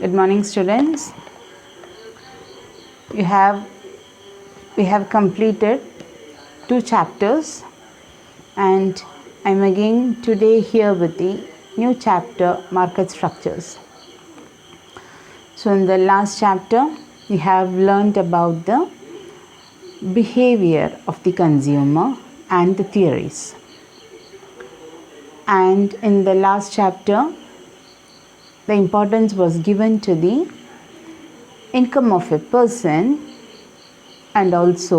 Good morning, students. We have completed 2 chapters, and I'm again today here with the new chapter, market structures. So in the last chapter we have learned about the behavior of the consumer and the theories, and in the last chapter the importance was given to the income of a person and also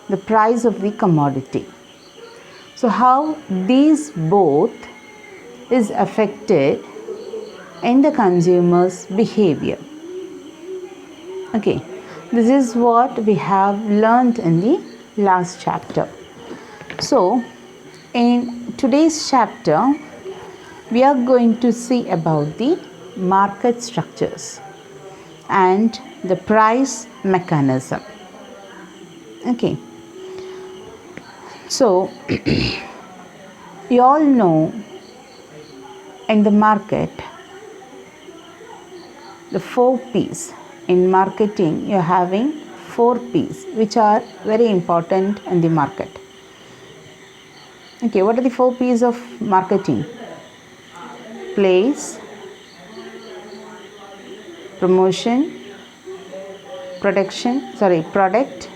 the price of the commodity. So how these both is affected in the consumer's behavior. Okay, this is what we have learned in the last chapter. So in today's chapter we are going to see about the market structures and the price mechanism. Okay, so you all know in the market the 4 P's. In marketing you're having 4 P's which are very important in the market. Okay, what are the 4 P's of marketing? Place, promotion, product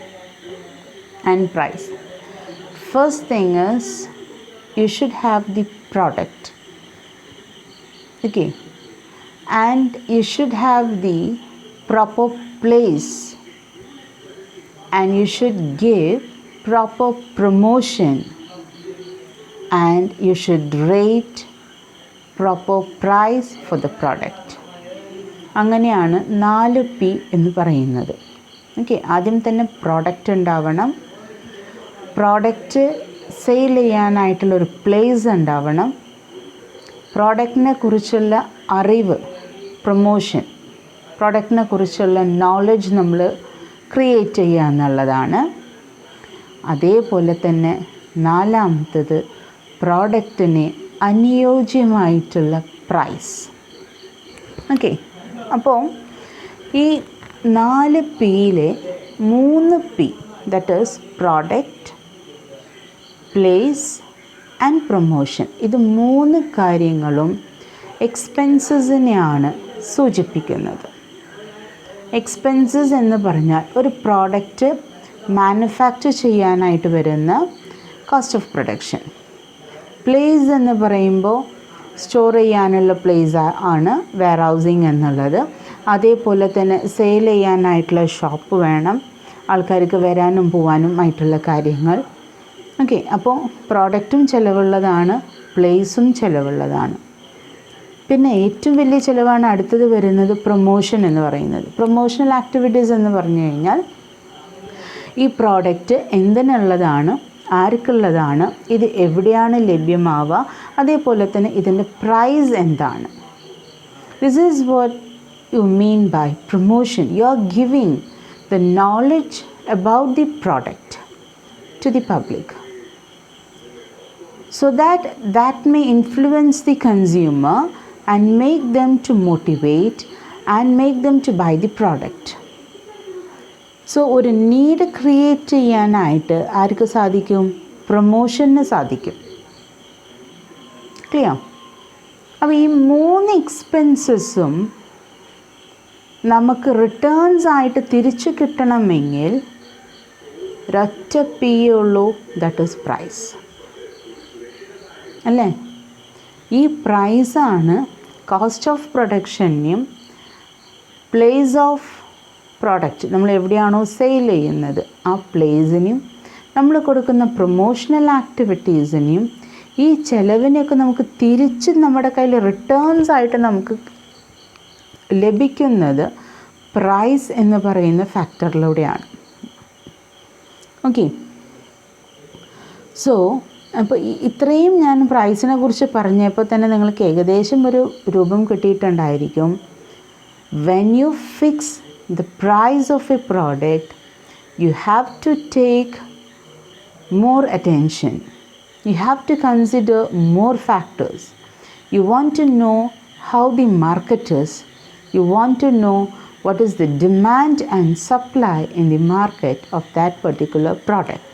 and price. First thing is you should have the product. Okay, and you should have the proper place, and you should give proper promotion, and you should rate proper price for the product. അങ്ങനെയാണ് 4 P എന്ന് പറയുന്നത്. Okay, ആദ്യം തന്നെ product ഉണ്ടാവണം, product sale ചെയ്യാനായിട്ടുള്ളൊരു place ഉണ്ടാവണം, പ്രോഡക്റ്റിനെ കുറിച്ചുള്ള അറിവ്, promotion, പ്രോഡക്റ്റിനെ കുറിച്ചുള്ള നോളജ് നമ്മൾ ക്രിയേറ്റ് ചെയ്യുക എന്നുള്ളതാണ്. അതേപോലെ തന്നെ 4ാമത്തത് പ്രോഡക്റ്റിന് അനുയോജ്യമായിട്ടുള്ള പ്രൈസ്. ഓക്കെ, അപ്പോൾ ഈ 4 Pയിലെ 3 P, that is product, place and promotion, ഇത് 3 കാര്യങ്ങളും എക്സ്പെൻസസിനെയാണ് സൂചിപ്പിക്കുന്നത്. എക്സ്പെൻസസ് എന്ന് പറഞ്ഞാൽ ഒരു പ്രോഡക്റ്റ് മാനുഫാക്ചർ ചെയ്യാനായിട്ട് വരുന്ന കോസ്റ്റ് ഓഫ് പ്രൊഡക്ഷൻ. പ്ലേസ് എന്ന് പറയുമ്പോൾ സ്റ്റോർ ചെയ്യാനുള്ള പ്ലേസ് ആണ് വെയർ ഹൗസിങ് എന്നുള്ളത്. അതേപോലെ തന്നെ സെയിൽ ചെയ്യാനായിട്ടുള്ള ഷോപ്പ് വേണം, ആൾക്കാർക്ക് വരാനും പോകാനും ആയിട്ടുള്ള കാര്യങ്ങൾ. ഓക്കെ, അപ്പോൾ പ്രോഡക്റ്റും ചിലവുള്ളതാണ്, പ്ലേസും ചിലവുള്ളതാണ്. പിന്നെ ഏറ്റവും വലിയ ചിലവാണ് അടുത്തത് വരുന്നത് പ്രൊമോഷൻ എന്ന് പറയുന്നത്. പ്രൊമോഷണൽ ആക്ടിവിറ്റീസ് എന്ന് പറഞ്ഞു കഴിഞ്ഞാൽ ഈ പ്രോഡക്റ്റ് എന്തിനുള്ളതാണ്, ആർക്കുള്ളതാണ്, ഇത് എവിടെയാണ് ലഭ്യമാവുക, അതേപോലെ തന്നെ ഇതിൻ്റെ പ്രൈസ് എന്താണ്. This is what you mean by promotion. You are giving the knowledge about the product to the public so that may influence the consumer and make them to motivate and make them to buy the product. So ഒരു need create ചെയ്യാനായിട്ട് ആർക്ക് സാധിക്കും? പ്രൊമോഷന് സാധിക്കും. Clear? അപ്പോൾ ഈ 3 എക്സ്പെൻസസും നമുക്ക് returns ആയിട്ട് തിരിച്ചു കിട്ടണമെങ്കിൽ ഒരൊറ്റ P ഉള്ളൂ, ദാറ്റ് ഈസ് പ്രൈസ്. അല്ലേ? ഈ പ്രൈസാണ് കോസ്റ്റ് ഓഫ് പ്രൊഡക്ഷനെയും പ്ലേസ് ഓഫ് പ്രോഡക്റ്റ്, നമ്മൾ എവിടെയാണോ സെയിൽ ചെയ്യുന്നത് ആ പ്ലേസിനെയും നമ്മൾ കൊടുക്കുന്ന പ്രൊമോഷണൽ ആക്ടിവിറ്റീസിനെയും ഈ ചിലവിനെയൊക്കെ നമുക്ക് തിരിച്ച് നമ്മുടെ കയ്യിൽ റിട്ടേൺസ് ആയിട്ട് നമുക്ക് ലഭിക്കുന്നത് പ്രൈസ് എന്ന് പറയുന്ന ഫാക്ടറിലൂടെയാണ്. ഓക്കെ, സോ അപ്പോൾ ഇത്രയും ഞാൻ പ്രൈസിനെ കുറിച്ച് പറഞ്ഞപ്പോൾ തന്നെ നിങ്ങൾക്ക് ഏകദേശം ഒരു രൂപം കിട്ടിയിട്ടുണ്ടായിരിക്കും. When you fix the price of a product, you have to take more attention. You have to consider more factors. You want to know how the marketers You want to know what is the demand and supply in the market of that particular product.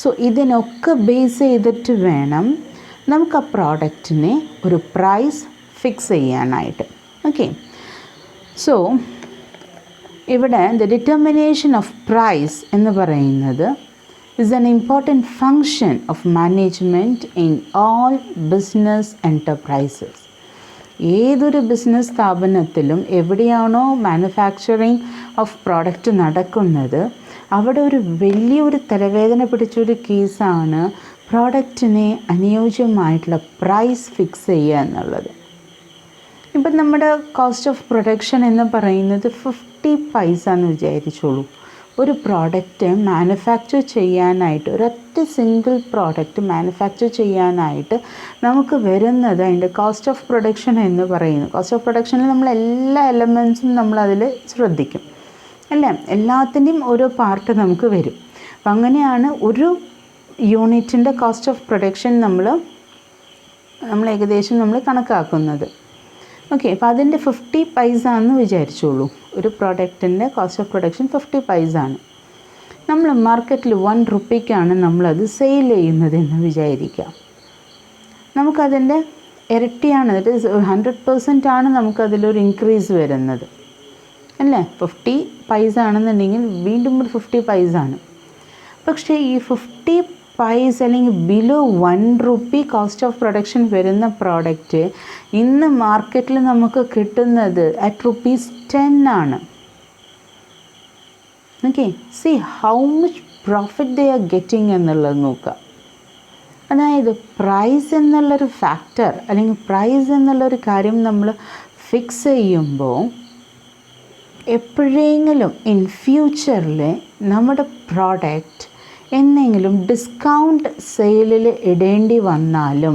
So ഇതിനൊക്കെ base ചെയ്തിട്ട് വേണം നമുക്ക് ആ പ്രോഡക്റ്റിനെ ഒരു price fix ചെയ്യാനായിട്ട്. Okay, so ഇവിടെ the determination of price എന്ന് പറയുന്നത് is an important function of management in all business enterprises. ഏതൊരു ബിസിനസ് സ്ഥാപനത്തിലും എവിടെയാണോ മാനുഫാക്ചറിങ് ഓഫ് പ്രോഡക്റ്റ് നടക്കുന്നത് അവിടെ ഒരു വലിയൊരു തലവേദന പിടിച്ചൊരു കേസാണ് പ്രോഡക്റ്റിനെ അനുയോജ്യമായിട്ടുള്ള പ്രൈസ് ഫിക്സ് ചെയ്യുക എന്നുള്ളത്. ഇപ്പം നമ്മുടെ കോസ്റ്റ് ഓഫ് പ്രൊഡക്ഷൻ എന്ന് പറയുന്നത് 50 പൈസ എന്ന് വിചാരിച്ചോളൂ. ഒരു പ്രോഡക്റ്റ് മാനുഫാക്ചർ ചെയ്യാനായിട്ട്, ഒരൊറ്റ സിംഗിൾ പ്രോഡക്റ്റ് മാനുഫാക്ചർ ചെയ്യാനായിട്ട് നമുക്ക് വരുന്നത് അതിൻ്റെ കോസ്റ്റ് ഓഫ് പ്രൊഡക്ഷൻ എന്ന് പറയുന്നു. കോസ്റ്റ് ഓഫ് പ്രൊഡക്ഷനിൽ നമ്മൾ എല്ലാ എലമെൻസും നമ്മളതിൽ ശ്രദ്ധിക്കും അല്ലേ, എല്ലാത്തിൻ്റെയും ഓരോ പാർട്ട് നമുക്ക് വരും. അപ്പം അങ്ങനെയാണ് ഒരു യൂണിറ്റിൻ്റെ കോസ്റ്റ് ഓഫ് പ്രൊഡക്ഷൻ നമ്മൾ ഏകദേശം കണക്കാക്കുന്നത്. ഓക്കെ, അപ്പോൾ അതിൻ്റെ 50 പൈസ എന്ന് വിചാരിച്ചോളൂ. ഒരു പ്രോഡക്റ്റിൻ്റെ കോസ്റ്റ് ഓഫ് പ്രൊഡക്ഷൻ 50 പൈസ ആണ്. നമ്മൾ മാർക്കറ്റിൽ 1 റുപ്പിക്കാണ് നമ്മളത് സെയിൽ ചെയ്യുന്നതെന്ന് വിചാരിക്കാം. നമുക്കതിൻ്റെ ഇരട്ടിയാണ്, ദാറ്റ് ഈസ് 100% ആണ് നമുക്കതിലൊരു ഇൻക്രീസ് വരുന്നത് അല്ലേ. 50 പൈസ ആണെന്നുണ്ടെങ്കിൽ വീണ്ടും ഒരു 50 പൈസ ആണ്. പക്ഷേ ഈ 50 പൈസ അല്ലെങ്കിൽ below 1 rupee cost of production വരുന്ന പ്രോഡക്റ്റ് ഇന്ന് മാർക്കറ്റിൽ നമുക്ക് കിട്ടുന്നത് അറ്റ് ₹10 ആണ്. Okay, see how much profit they are getting എന്നുള്ളത് നോക്കുക. അതായത് പ്രൈസ് എന്നുള്ളൊരു ഫാക്ടർ അല്ലെങ്കിൽ പ്രൈസ് എന്നുള്ളൊരു കാര്യം നമ്മൾ ഫിക്സ് ചെയ്യുമ്പോൾ എപ്പോഴെങ്കിലും ഇൻ ഫ്യൂച്ചറിൽ നമ്മുടെ പ്രോഡക്റ്റ് എന്തെങ്കിലും ഡിസ്കൗണ്ട് സെയിലിൽ ഇടേണ്ടി വന്നാലും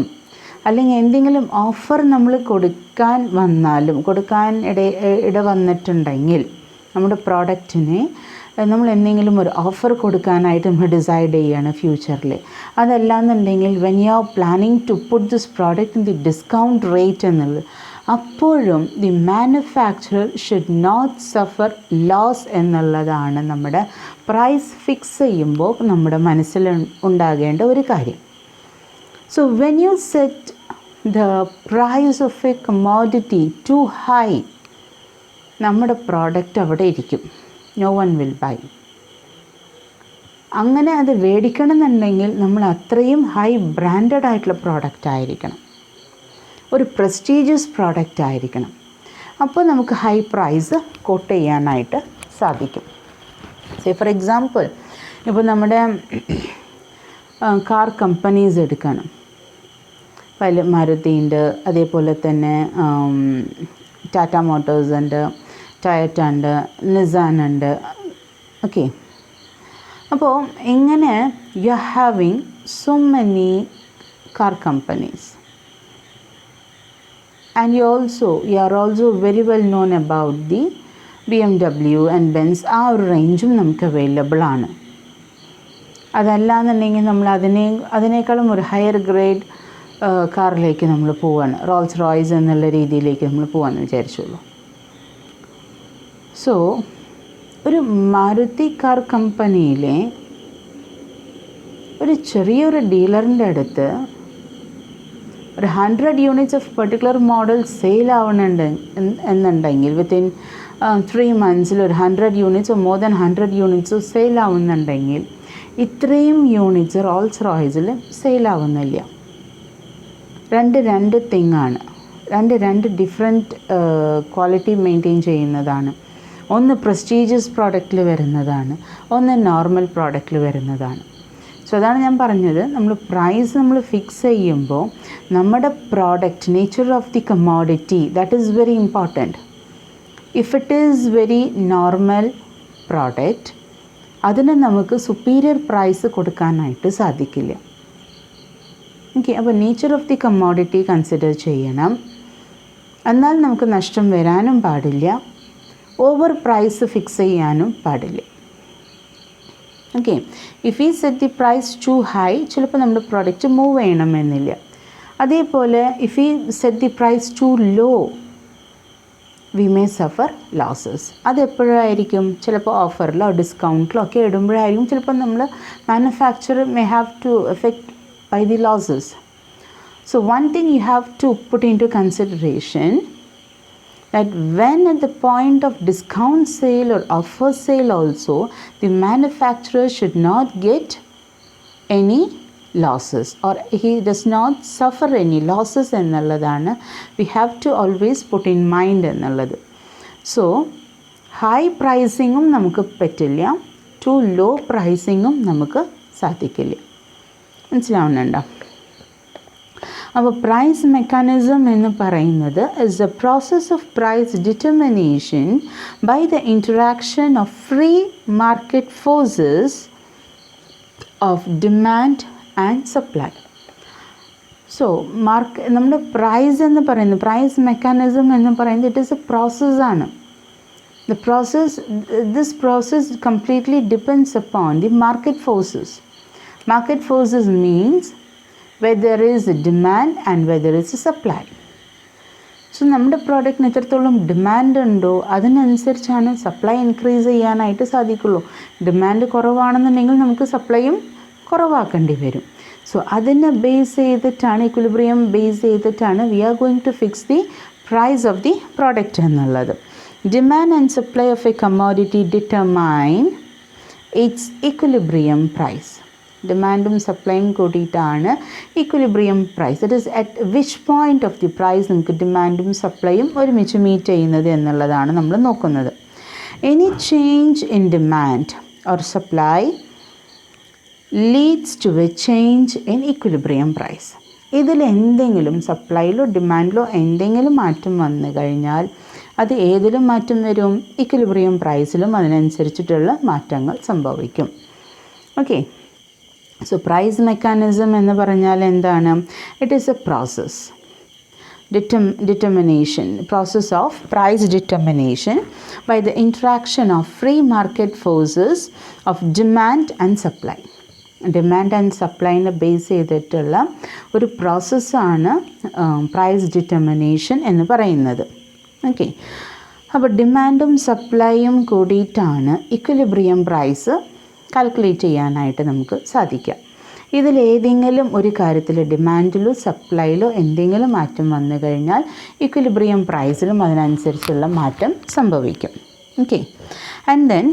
അല്ലെങ്കിൽ എന്തെങ്കിലും ഓഫർ നമ്മൾ കൊടുക്കാൻ ഇട വന്നിട്ടുണ്ടെങ്കിൽ നമ്മുടെ പ്രോഡക്റ്റിനെ നമ്മൾ എന്തെങ്കിലും ഒരു ഓഫർ കൊടുക്കാനായിട്ട് നമ്മൾ ഡിസൈഡ് ചെയ്യുകയാണ് ഫ്യൂച്ചറിൽ. അതല്ലാന്നുണ്ടെങ്കിൽ when you are planning to put this product in the discount rate എന്നുള്ളത്, അപ്പോഴും the manufacturer should not suffer loss എന്നുള്ളതാണ് നമ്മുടെ പ്രൈസ് ഫിക്സ് ചെയ്യുമ്പോൾ നമ്മുടെ മനസ്സിൽ ഉണ്ടാകേണ്ട ഒരു കാര്യം. So when you set the price of a commodity too high, നമ്മുടെ പ്രോഡക്റ്റ് അവിടെ ഇരിക്കും, നോ വൺ വിൽ ബൈ. അങ്ങനെ അത് മേടിക്കണമെന്നുണ്ടെങ്കിൽ നമ്മൾ അത്രയും ഹൈ ബ്രാൻഡഡ് ആയിട്ടുള്ള പ്രോഡക്റ്റ് ആയിരിക്കണം, ഒരു പ്രസ്റ്റീജിയസ് പ്രോഡക്റ്റ് ആയിരിക്കണം. അപ്പോൾ നമുക്ക് ഹൈ പ്രൈസ് കോട്ട് ചെയ്യാനായിട്ട് സാധിക്കും. സേ ഫോർ എക്സാമ്പിൾ, ഇപ്പോൾ നമ്മുടെ കാർ കമ്പനീസ് എടുക്കണം. പല മാരുതി ഉണ്ട്, അതേപോലെ തന്നെ ടാറ്റ മോട്ടോഴ്സ് ഉണ്ട്, ടൊയോട്ട ഉണ്ട്, നിസാൻ ഉണ്ട്. ഓക്കെ, അപ്പോൾ ഇങ്ങനെ you are having so many car companies. And you are also very well known about the BMW and Benz. ആ ഒരു റേഞ്ചും നമുക്ക് അവൈലബിൾ ആണ്. അതല്ലാന്നുണ്ടെങ്കിൽ നമ്മൾ അതിനേക്കാളും ഒരു ഹയർ ഗ്രേഡ് കാറിലേക്ക് നമ്മൾ പോവാണ്, റോൾസ് റോയ്സ് എന്നുള്ള രീതിയിലേക്ക് നമ്മൾ പോകാമെന്ന് വിചാരിച്ചുള്ളൂ. സോ ഒരു മാരുതി കാർ കമ്പനിയിലെ ഒരു ചെറിയൊരു ഡീലറിൻ്റെ അടുത്ത് ഒരു 100 units of particular model sale എന്നുണ്ടെങ്കിൽ വിത്തിൻ 3 months ഒരു 100 യൂണിറ്റ്സോ മോർ ദാൻ 100 യൂണിറ്റ്സോ സെയിൽ ആവുന്നുണ്ടെങ്കിൽ ഇത്രയും യൂണിറ്റ്സ് റോൾസ് റോയ്സിൽ സെയിൽ ആവുന്നില്ല. രണ്ട് തിങ്ങാണ്, രണ്ട് ഡിഫറെൻറ്റ് ക്വാളിറ്റി മെയിൻറ്റെയിൻ ചെയ്യുന്നതാണ്. ഒന്ന് പ്രസ്റ്റീജിയസ് പ്രോഡക്റ്റിൽ വരുന്നതാണ്, ഒന്ന് നോർമൽ പ്രോഡക്റ്റിൽ വരുന്നതാണ്. സോ അതാണ് ഞാൻ പറഞ്ഞത്, നമ്മൾ പ്രൈസ് നമ്മൾ ഫിക്സ് ചെയ്യുമ്പോൾ നമ്മുടെ product nature of the commodity that is very important. If it is very normal product, അതിന് നമുക്ക് സുപ്പീരിയർ പ്രൈസ് കൊടുക്കാനായിട്ട് സാധിക്കില്ല. ഓക്കെ, അപ്പോൾ nature of the commodity consider ചെയ്യണം. എന്നാൽ നമുക്ക് നഷ്ടം വരാനും പാടില്ല, ഓവർ പ്രൈസ് ഫിക്സ് ചെയ്യാനും പാടില്ല. Okay, if we set the price too high, ചിലപ്പോൾ നമ്മുടെ പ്രോഡക്റ്റ് മൂവ് ചെയ്യണമെന്നില്ല. അതേപോലെ if we set the price too low, we may suffer losses. അതെപ്പോഴായിരിക്കും? ചിലപ്പോൾ ഓഫറിലോ ഡിസ്കൗണ്ടിലോ ഒക്കെ ഇടുമ്പോഴായിരിക്കും ചിലപ്പോൾ നമ്മൾ manufacture may have to effect by the losses. So one thing you have to put into consideration, that when at the point of discount sale or offer sale also, the manufacturer should not get any losses, or he does not suffer any losses ennalladana we have to always put in mind ennallathu. So high pricing um namukku pettilla, too low pricing um namukku sadhikkilla. മനസ്സിലാവുന്നുണ്ടോ? അപ്പോൾ price mechanism എന്ന് പറയുന്നത് is a process of price determination by the interaction of free market forces of demand and supply. So നമ്മുടെ price എന്ന് പറയുന്നത്, price mechanism എന്ന് പറയുന്നത് it is a പ്രോസസ്സാണ്. This process completely depends upon the market forces. Market forces means where there is a demand and where there is a supply. So നമ്മുടെ പ്രോഡക്റ്റിന് എത്രത്തോളം demand ഉണ്ടോ അതിനനുസരിച്ചാണ് സപ്ലൈ ഇൻക്രീസ് ചെയ്യാനായിട്ട് സാധിക്കുള്ളൂ. Demand കുറവാണെന്നുണ്ടെങ്കിൽ നമുക്ക് സപ്ലൈയും കുറവാക്കേണ്ടി വരും. സോ അതിനെ ബേസ് ചെയ്തിട്ടാണ്, ഇക്വിലിബ്രിയം ബേസ് ചെയ്തിട്ടാണ് we are going to fix the price of the product എന്നുള്ളത്. Demand and supply of a commodity determine its equilibrium price. ഡിമാൻഡും സപ്ലൈയും കൂടിയിട്ടാണ് equilibrium price. That is at which point of the price നമുക്ക് ഡിമാൻഡും സപ്ലൈയും ഒരുമിച്ച് meet ചെയ്യുന്നത് എന്നുള്ളതാണ് നമ്മൾ നോക്കുന്നത്. Any change in demand or supply leads to a change in equilibrium price. ഇതിൽ എന്തെങ്കിലും സപ്ലൈയിലോ ഡിമാൻഡിലോ എന്തെങ്കിലും മാറ്റം വന്നു കഴിഞ്ഞാൽ അത് ഏതിലും മാറ്റം വരും? ഇക്വിലിബ്രിയം പ്രൈസിലും അതിനനുസരിച്ചിട്ടുള്ള മാറ്റങ്ങൾ സംഭവിക്കും. ഓക്കെ, സോ പ്രൈസ് മെക്കാനിസം എന്ന് പറഞ്ഞാൽ എന്താണ്? It is A process process of price determination by the interaction of free market forces of demand and supply. Demand and സപ്ലൈനെ ബേസ് ചെയ്തിട്ടുള്ള ഒരു പ്രോസസ്സാണ് പ്രൈസ് ഡിറ്റർമിനേഷൻ എന്ന് പറയുന്നത്. ഓക്കെ, അപ്പോൾ ഡിമാൻഡും സപ്ലൈയും കൂടിയിട്ടാണ് ഇക്വിലിബ്രിയം പ്രൈസ് കാൽക്കുലേറ്റ് ചെയ്യാനായിട്ട് നമുക്ക് സാധിക്കാം. ഇതിലേതെങ്കിലും ഒരു കാര്യത്തിൽ ഡിമാൻഡിലോ സപ്ലൈയിലോ എന്തെങ്കിലും മാറ്റം വന്നു കഴിഞ്ഞാൽ ഇക്വിലിബ്രിയം പ്രൈസിലും അതിനനുസരിച്ചുള്ള മാറ്റം സംഭവിക്കും. ഓക്കെ, ആൻഡ് ദെൻ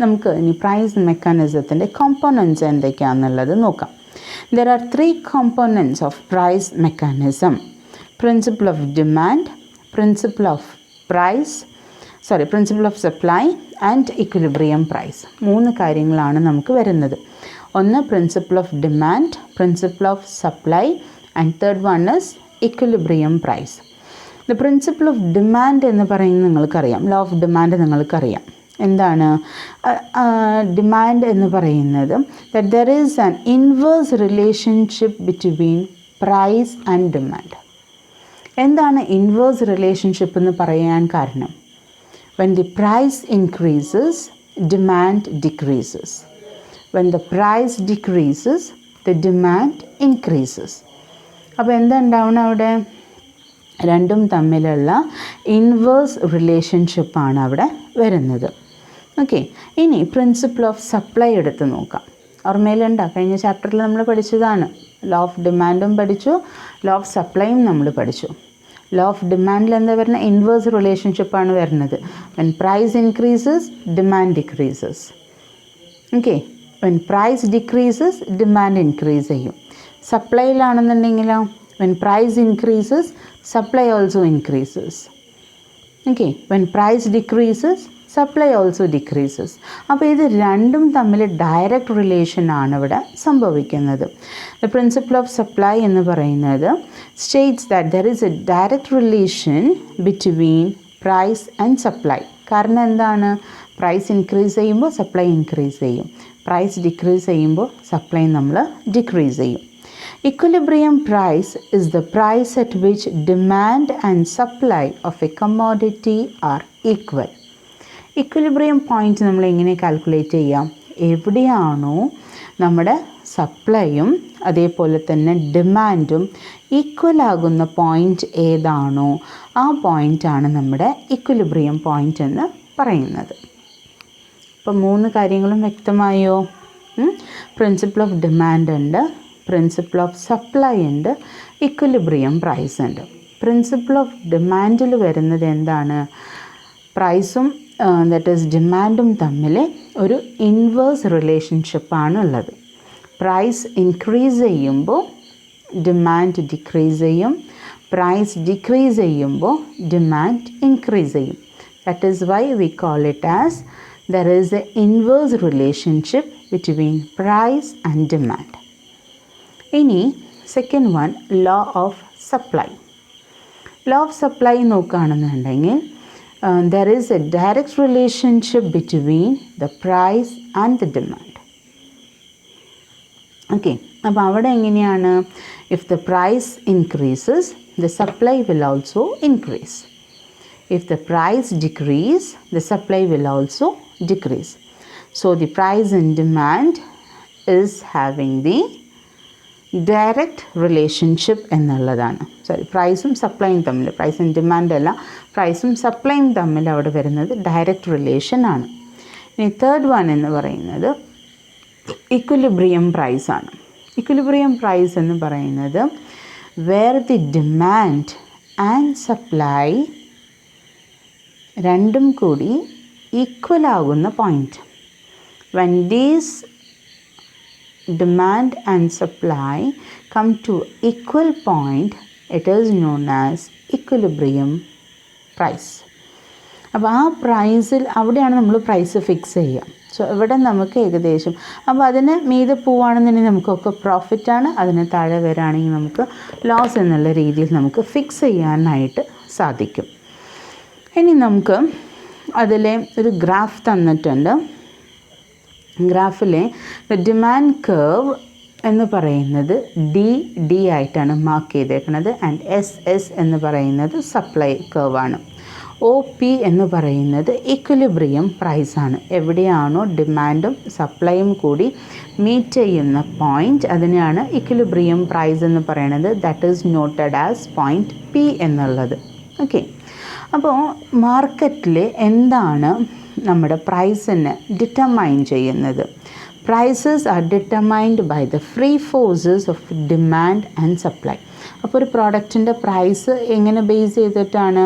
നമുക്ക് ഇനി പ്രൈസ് മെക്കാനിസത്തിൻ്റെ കോമ്പോണൻറ്റ്സ് എന്തൊക്കെയാണെന്നുള്ളത് നോക്കാം. There are 3 components of price mechanism: principle of demand, principle of supply and equilibrium price. 3 കാര്യങ്ങളാണ് നമുക്ക് വരുന്നത്. ഒന്ന് principle of demand, principle of supply and third one is equilibrium price. The principle of demand എന്ന് പറയുന്നത് നിങ്ങൾക്കറിയാം, law of demand നിങ്ങൾക്കറിയാം. എന്താണ് demand എന്ന് പറയുന്നത്? That there is an inverse relationship between price and demand. എന്താണ് ഇൻവേഴ്സ് റിലേഷൻഷിപ്പ് എന്ന് പറയാൻ കാരണം? when the price increases, demand decreases. When the price decreases, the demand increases. അപ്പോൾ എന്താ ഉണ്ടാവണം അവിടെ? രണ്ടും തമ്മിലുള്ള ഇൻവേഴ്സ് റിലേഷൻഷിപ്പാണ് അവിടെ വരുന്നത്. ഓക്കെ, ഇനി പ്രിൻസിപ്പിൾ ഓഫ് സപ്ലൈ എടുത്ത് നോക്കാം. ഓർമ്മയിലുണ്ടോ? കഴിഞ്ഞ ചാപ്റ്ററിൽ നമ്മൾ പഠിച്ചതാണ്. ലോ ഓഫ് ഡിമാൻഡും പഠിച്ചു, ലോ ഓഫ് സപ്ലൈയും നമ്മൾ പഠിച്ചു. ലോ ഓഫ് ഡിമാൻഡിൽ എന്താ വരുന്നത്? ഇൻവേഴ്സ് റിലേഷൻഷിപ്പാണ് വരുന്നത്. When price increases, demand decreases. Okay, when price decreases, demand increase ചെയ്യും. സപ്ലൈയിലാണെന്നുണ്ടെങ്കിലോ when price increases, supply also increases. Okay, when price decreases, supply also decreases. അപ്പോൾ ഇത് രണ്ടും തമ്മിൽ ഡയറക്റ്റ് റിലേഷനാണ് ഇവിടെ സംഭവിക്കുന്നത്. ദ പ്രിൻസിപ്പിൾ ഓഫ് സപ്ലൈ എന്ന് പറയുന്നത് states that there is a direct relation between price and supply. കാരണം എന്താണ്? പ്രൈസ് ഇൻക്രീസ് ചെയ്യുമ്പോൾ സപ്ലൈ ഇൻക്രീസ് ചെയ്യും, പ്രൈസ് ഡിക്രീസ് ചെയ്യുമ്പോൾ സപ്ലൈ നമ്മൾ ഡിക്രീസ് ചെയ്യും. Equilibrium price is the price at which demand and supply of a commodity are equal. Equilibrium point നമ്മൾ എങ്ങനെ calculate ചെയ്യാം? എവിടെയാണോ നമ്മുടെ സപ്ലൈയും അതേപോലെ തന്നെ ഡിമാൻഡും ഈക്വലാകുന്ന പോയിൻ്റ് ഏതാണോ ആ പോയിൻ്റാണ് നമ്മുടെ ഇക്വിലിബ്രിയം പോയിൻ്റ് എന്ന് പറയുന്നത്. അപ്പം 3 കാര്യങ്ങളും വ്യക്തമായോ? പ്രിൻസിപ്പിൾ ഓഫ് ഡിമാൻഡ് ഉണ്ട്, പ്രിൻസിപ്പിൾ ഓഫ് സപ്ലൈ ഉണ്ട്, ഇക്വിലിബ്രിയം പ്രൈസ് ഉണ്ട്. പ്രിൻസിപ്പിൾ ഓഫ് ഡിമാൻഡിൽ വരുന്നത് എന്താണ്? പ്രൈസും ദാറ്റ് ഈസ് ഡിമാൻഡും തമ്മിൽ ഒരു ഇൻവേഴ്സ് റിലേഷൻഷിപ്പാണ് ഉള്ളത്. പ്രൈസ് ഇൻക്രീസ് ചെയ്യുമ്പോൾ ഡിമാൻഡ് ഡിക്രീസ് ചെയ്യും, പ്രൈസ് ഡിക്രീസ് ചെയ്യുമ്പോൾ ഡിമാൻഡ് ഇൻക്രീസ് ചെയ്യും. That is why we call it as there is a inverse relationship between price and demand. ഇനി second one, law of supply. Law of supply നോക്കുകയാണെന്നുണ്ടെങ്കിൽ there is a direct relationship between the price and the demand. Okay, അപ്പോൾ അവിടെ എങ്ങനെയാണ്? if the price increases the supply will also increase. if the price decrease the supply will also decrease. so the price and demand is having the direct relationship എന്നുള്ളതാണ്. പ്രൈസും സപ്ലൈയും തമ്മിൽ, price and demand അല്ല, പ്രൈസും സപ്ലൈയും തമ്മിൽ അവിടെ വരുന്നത് direct relation ആണ്. ഇനി തേർഡ് വൺ എന്ന് പറയുന്നത് ഇക്വിലിബ്രിയം പ്രൈസ് ആണ്. ഇക്വിലിബ്രിയം പ്രൈസ് എന്ന് പറയുന്നത് where the demand and supply രണ്ടും കൂടി ഈക്വൽ ആകുന്ന point. when these demand and supply come to equal point, it is known as equilibrium price. അപ്പോൾ ആ പ്രൈസിൽ അവിടെയാണ് നമ്മൾ പ്രൈസ് ഫിക്സ് ചെയ്യുക. സോ ഇവിടെ നമുക്ക് ഏകദേശം, അപ്പോൾ അതിന് മീതെ പോവുകയാണെന്നുണ്ടെങ്കിൽ നമുക്കൊക്കെ പ്രോഫിറ്റാണ്, അതിന് താഴെ വരികയാണെങ്കിൽ നമുക്ക് ലോസ് എന്നുള്ള രീതിയിൽ നമുക്ക് ഫിക്സ് ചെയ്യാനായിട്ട് സാധിക്കും. ഇനി നമുക്ക് അതിലെ ഒരു ഗ്രാഫ് തന്നിട്ടുണ്ട്. ഗ്രാഫിലെ ഡിമാൻഡ് കർവ് എന്ന് പറയുന്നത് ഡി ആയിട്ടാണ് മാർക്ക് ചെയ്തേക്കുന്നത്. ആൻഡ് എസ് എന്ന് പറയുന്നത് സപ്ലൈ കർവാണ്. OP എന്ന് പറയുന്നത് ഇക്വിലിബ്രിയം പ്രൈസാണ്. എവിടെയാണോ ഡിമാൻഡും സപ്ലൈയും കൂടി മീറ്റ് ചെയ്യുന്ന പോയിൻ്റ്, അതിനെയാണ് ഇക്വിലിബ്രിയം പ്രൈസ് എന്ന് പറയുന്നത്. That is noted as point P എന്നുള്ളത്. ഓക്കെ, അപ്പോൾ മാർക്കറ്റിൽ എന്താണ് നമ്മുടെ പ്രൈസിനെ ഡിറ്റർമൈൻ ചെയ്യുന്നത്? Prices are determined by the free forces of demand and supply. അപ്പോൾ ഒരു പ്രോഡക്റ്റിൻ്റെ പ്രൈസ് എങ്ങനെ ബേസ് ചെയ്തിട്ടാണ്?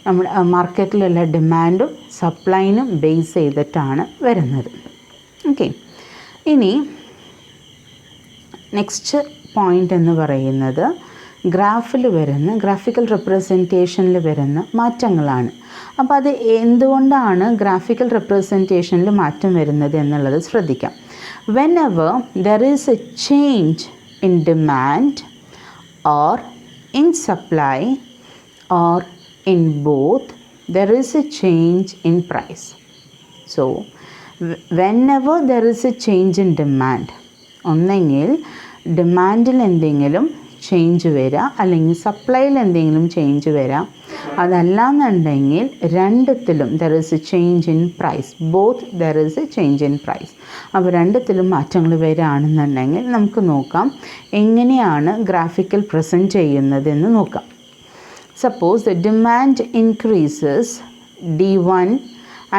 നമ്മുടെ മാർക്കറ്റിലുള്ള ഡിമാൻഡും സപ്ലൈനും ബേസ് ചെയ്തിട്ടാണ് വരുന്നത്. ഓക്കെ, ഇനി നെക്സ്റ്റ് പോയിൻ്റ് എന്ന് പറയുന്നത് ഗ്രാഫിൽ വരുന്ന, ഗ്രാഫിക്കൽ റെപ്രസെൻറ്റേഷനിൽ വരുന്ന മാറ്റങ്ങളാണ്. അപ്പോൾ അത് എന്തുകൊണ്ടാണ് ഗ്രാഫിക്കൽ റെപ്രസെൻറ്റേഷനിൽ മാറ്റം വരുന്നത് എന്നുള്ളത് ശ്രദ്ധിക്കാം. whenever there is a change in demand or in supply or in both, there is a change in price. so whenever there is a change in demand, ഒന്നെങ്കിൽ ഡിമാൻഡിൽ എന്തെങ്കിലും ചേഞ്ച് വരാം, അല്ലെങ്കിൽ സപ്ലൈയിൽ എന്തെങ്കിലും ചേഞ്ച് വരാം. അതല്ലാന്നുണ്ടെങ്കിൽ രണ്ടത്തിലും there is a change in price. Both there is a change in price. അപ്പോൾ രണ്ടത്തിലും മാറ്റങ്ങൾ വരികയാണെന്നുണ്ടെങ്കിൽ നമുക്ക് നോക്കാം എങ്ങനെയാണ് ഗ്രാഫിക്കൽ പ്രസൻറ്റ് ചെയ്യുന്നതെന്ന് നോക്കാം. Suppose the demand increases D1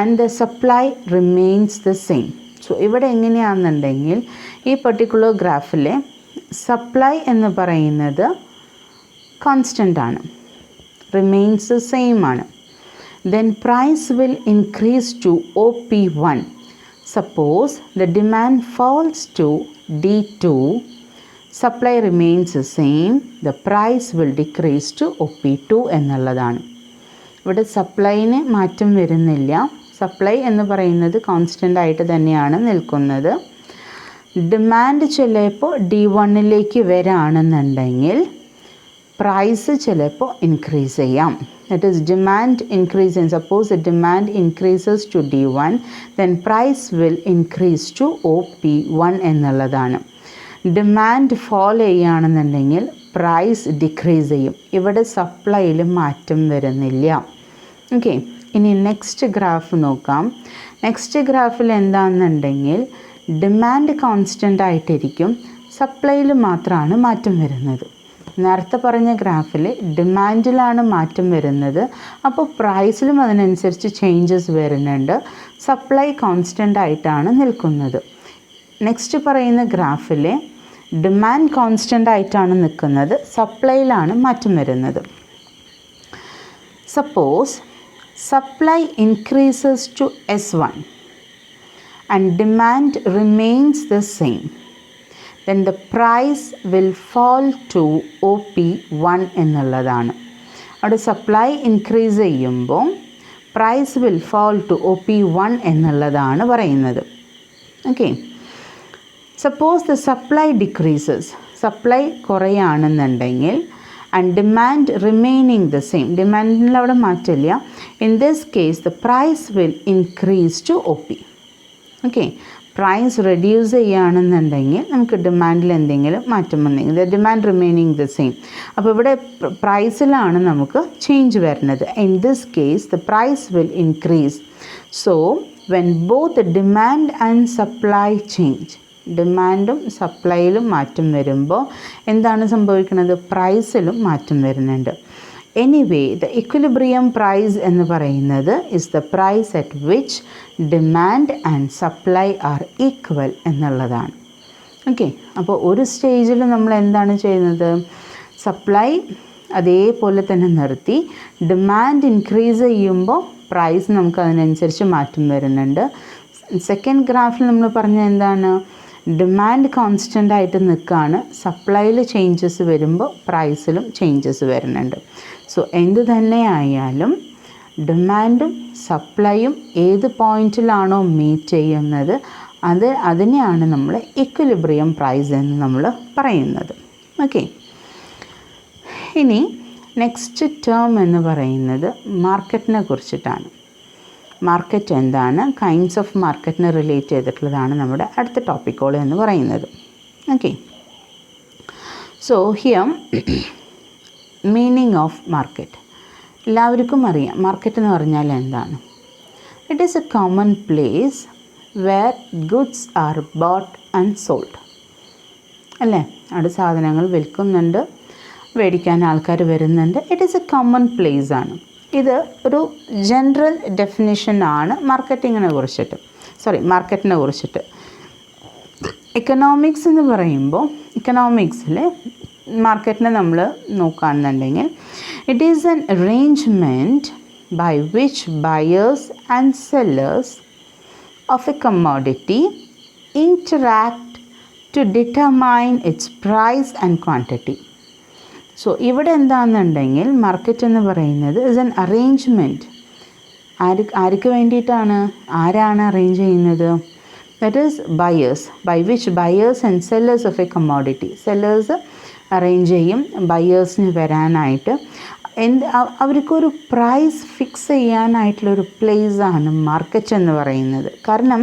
and the supply remains the same. So ഇവിടെ എങ്ങനെയാണെന്നുണ്ടെങ്കിൽ ഈ പർട്ടിക്കുലർ ഗ്രാഫിലെ സപ്ലൈ എന്ന് പറയുന്നത് കോൺസ്റ്റൻ്റ് ആണ്, റിമെയിൻസ് സെയിം ആണ്. Then price will increase to OP1. Suppose the demand falls to D2, supply remains same, the price will decrease to OP2 എന്നുള്ളതാണ്. ഇവിടെ സപ്ലൈന് മാറ്റം വരുന്നില്ല. സപ്ലൈ എന്ന് പറയുന്നത് കോൺസ്റ്റൻ്റ് ആയിട്ട് തന്നെയാണ് നിൽക്കുന്നത്. ഡിമാൻഡ് ചിലപ്പോൾ D1ലേക്ക് വരികയാണെന്നുണ്ടെങ്കിൽ പ്രൈസ് ചിലപ്പോൾ ഇൻക്രീസ് ചെയ്യാം. That is demand increase. Suppose the demand increases to D1, then price will increase to OP1 എന്നുള്ളതാണ്. ഡിമാൻഡ് ഫോൾ ചെയ്യുകയാണെന്നുണ്ടെങ്കിൽ പ്രൈസ് ഡിക്രീസ് ചെയ്യും. ഇവിടെ സപ്ലൈയിൽ മാറ്റം വരുന്നില്ല. ഓക്കെ, ഇനി നെക്സ്റ്റ് ഗ്രാഫ് നോക്കാം. നെക്സ്റ്റ് ഗ്രാഫിൽ എന്താണെന്നുണ്ടെങ്കിൽ ഡിമാൻഡ് കോൺസ്റ്റൻ്റ് ആയിട്ടിരിക്കും, സപ്ലൈയിൽ മാത്രമാണ് മാറ്റം വരുന്നത്. നേരത്തെ പറഞ്ഞ ഗ്രാഫിൽ ഡിമാൻഡിലാണ് മാറ്റം വരുന്നത്, അപ്പോൾ പ്രൈസിലും അതിനനുസരിച്ച് ചേഞ്ചസ് വരുന്നുണ്ട്. സപ്ലൈ കോൺസ്റ്റൻ്റ് ആയിട്ടാണ് നിൽക്കുന്നത്. നെക്സ്റ്റ് പറയുന്ന ഗ്രാഫിൽ ഡിമാൻഡ് കോൺസ്റ്റൻ്റ് ആയിട്ടാണ് നിൽക്കുന്നത്, സപ്ലൈയിലാണ് മാറ്റം വരുന്നത്. Suppose supply increases to S1 and demand remains the same, then the price will fall to OP1 എന്നുള്ളതാണ്. അവിടെ സപ്ലൈ ഇൻക്രീസ് ചെയ്യുമ്പോൾ price will fall to OP1 എന്നുള്ളതാണ് പറയുന്നത്. Okay, suppose the supply decreases, supply കുറയാണെന്നുണ്ടെങ്കിൽ and demand remaining the same, ഡിമാൻഡിൽ അവിടെ മാറ്റില്ല. In this case the price will increase to OP. Okay, price reduce ചെയ്യുകയാണെന്നുണ്ടെങ്കിൽ നമുക്ക് ഡിമാൻഡിൽ എന്തെങ്കിലും മാറ്റം വന്നെങ്കിൽ ഡിമാൻഡ് റിമൈനിങ് ദ സെയിം. അപ്പോൾ ഇവിടെ പ്രൈസിലാണ് നമുക്ക് ചേഞ്ച് വരുന്നത്. In this case the price will increase. So when both demand and supply change, ഡിമാൻഡും സപ്ലൈയിലും മാറ്റം വരുമ്പോൾ എന്താണ് സംഭവിക്കുന്നത്? പ്രൈസിലും മാറ്റം വരുന്നുണ്ട്. എനിവേ ദ ഇക്വിലിബ്രിയം പ്രൈസ് എന്ന് പറയുന്നത് is the price at which demand and supply are equal എന്നുള്ളതാണ്. ഓക്കെ, അപ്പോൾ ഒരു സ്റ്റേജിൽ നമ്മൾ എന്താണ് ചെയ്യുന്നത്? സപ്ലൈ അതേപോലെ തന്നെ നിർത്തി, ഡിമാൻഡ് ഇൻക്രീസ് ചെയ്യുമ്പോൾ പ്രൈസ് നമുക്ക് അതിനനുസരിച്ച് മാറ്റം വരുന്നുണ്ട്. സെക്കൻഡ് ഗ്രാഫിൽ നമ്മൾ പറഞ്ഞ എന്താണ്? ഡിമാൻഡ് കോൺസ്റ്റൻ്റ് ആയിട്ട് നിൽക്കുകയാണ്, സപ്ലൈയിൽ ചേഞ്ചസ് വരുമ്പോൾ പ്രൈസിലും ചേഞ്ചസ് വരുന്നുണ്ട്. സോ എന്ത് തന്നെ ആയാലും ഡിമാൻഡും സപ്ലൈയും ഏത് പോയിൻറ്റിലാണോ മീറ്റ് ചെയ്യുന്നത് അതിനെയാണ് നമ്മൾ ഇക്വിലിബ്രിയം പ്രൈസ് എന്ന് നമ്മൾ പറയുന്നത്. ഓക്കെ, ഇനി നെക്സ്റ്റ് ടേം എന്ന് പറയുന്നത് മാർക്കറ്റിനെ കുറിച്ചിട്ടാണ്. മാർക്കറ്റ് എന്താണ്, കൈൻഡ്സ് ഓഫ് മാർക്കറ്റിനെ റിലേറ്റ് ചെയ്തിട്ടുള്ളതാണ് നമ്മുടെ അടുത്ത ടോപ്പിക്കുകൾ എന്ന് പറയുന്നത്. Okay, so here meaning of market എല്ലാവർക്കും അറിയാം. മാർക്കറ്റ് എന്ന് പറഞ്ഞാൽ എന്താണ്? It is a common place where goods are bought and sold, അല്ലേ? അവിടെ സാധനങ്ങൾ വിൽക്കുന്നുണ്ട്, മേടിക്കാൻ ആൾക്കാർ വരുന്നുണ്ട്. It is a common place ആണ്. ഇത് ഒരു ജനറൽ ഡെഫിനിഷനാണ് മാർക്കറ്റിങ്ങിനെ കുറിച്ചിട്ട്, മാർക്കറ്റിനെ കുറിച്ചിട്ട്. എക്കണോമിക്സ് എന്ന് പറയുമ്പോൾ ഇക്കണോമിക്സിൽ മാർക്കറ്റിനെ നമ്മൾ നോക്കുകയാണെന്നുണ്ടെങ്കിൽ it is an arrangement by which buyers and sellers of a commodity interact to determine its price and quantity. So ഇവിടെ എന്താണെന്നുണ്ടെങ്കിൽ മാർക്കറ്റ് എന്ന് പറയുന്നത് ഇസ് എൻ അറേഞ്ച്മെൻറ്റ്. ആർക്ക് വേണ്ടിയിട്ടാണ്? ആരാണ് അറേഞ്ച് ചെയ്യുന്നത്? That is buyers, by which buyers and sellers of a commodity. Sellers arrange ചെയ്യും ബയേഴ്സിന് വരാനായിട്ട്. അവർക്കൊരു പ്രൈസ് ഫിക്സ് ചെയ്യാനായിട്ടുള്ളൊരു പ്ലേസാണ് മാർക്കറ്റ് എന്ന് പറയുന്നത്. കാരണം